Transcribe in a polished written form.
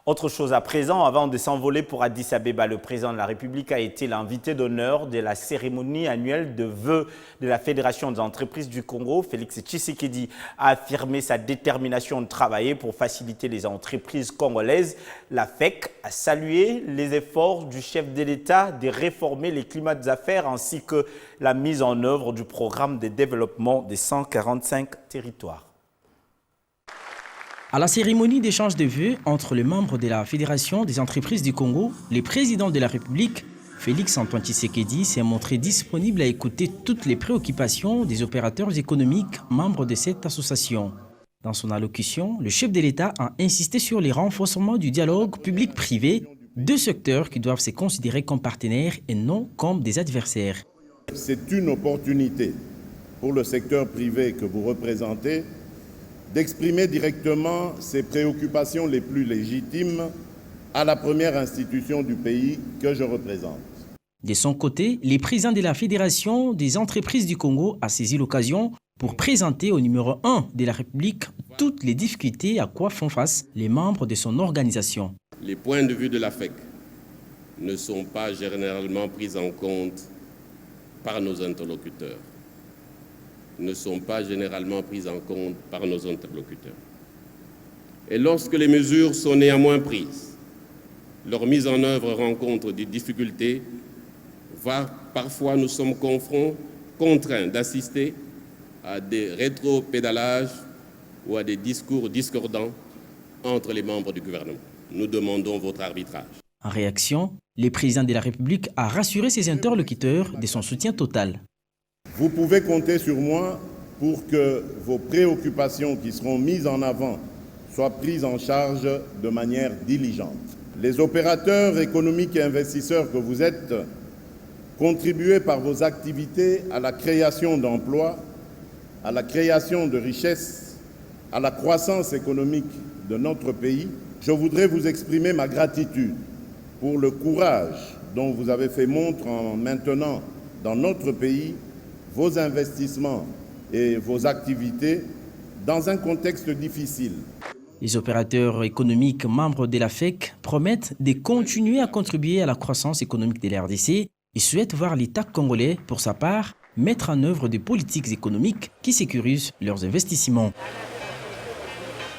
Autre chose à présent, avant de s'envoler pour Addis Abeba, le président de la République a été l'invité d'honneur de la cérémonie annuelle de vœux de la Fédération des entreprises du Congo. Félix Tshisekedi a affirmé sa détermination de travailler pour faciliter les entreprises congolaises. La FEC a salué les efforts du chef de l'État de réformer les climats des affaires ainsi que la mise en œuvre du programme de développement des 145 territoires. À la cérémonie d'échange de vœux entre les membres de la Fédération des entreprises du Congo, le président de la République, Félix Antoine Tshisekedi, s'est montré disponible à écouter toutes les préoccupations des opérateurs économiques membres de cette association. Dans son allocution, le chef de l'État a insisté sur les renforcements du dialogue public-privé, deux secteurs qui doivent se considérer comme partenaires et non comme des adversaires. C'est une opportunité pour le secteur privé que vous représentez d'exprimer directement ses préoccupations les plus légitimes à la première institution du pays que je représente. De son côté, le président de la Fédération des entreprises du Congo a saisi l'occasion pour présenter au numéro 1 de la République toutes les difficultés à quoi font face les membres de son organisation. Les points de vue de la FEC ne sont pas généralement pris en compte par nos interlocuteurs. Ne sont pas généralement prises en compte par nos interlocuteurs. Et lorsque les mesures sont néanmoins prises, leur mise en œuvre rencontre des difficultés, voire parfois nous sommes contraints d'assister à des rétropédalages ou à des discours discordants entre les membres du gouvernement. Nous demandons votre arbitrage. En réaction, le président de la République a rassuré ses interlocuteurs de son soutien total. Vous pouvez compter sur moi pour que vos préoccupations qui seront mises en avant soient prises en charge de manière diligente. Les opérateurs économiques et investisseurs que vous êtes, contribuez par vos activités à la création d'emplois, à la création de richesses, à la croissance économique de notre pays. Je voudrais vous exprimer ma gratitude pour le courage dont vous avez fait montre en maintenant dans notre pays vos investissements et vos activités dans un contexte difficile. Les opérateurs économiques membres de la FEC promettent de continuer à contribuer à la croissance économique de la RDC et souhaitent voir l'État congolais, pour sa part, mettre en œuvre des politiques économiques qui sécurisent leurs investissements.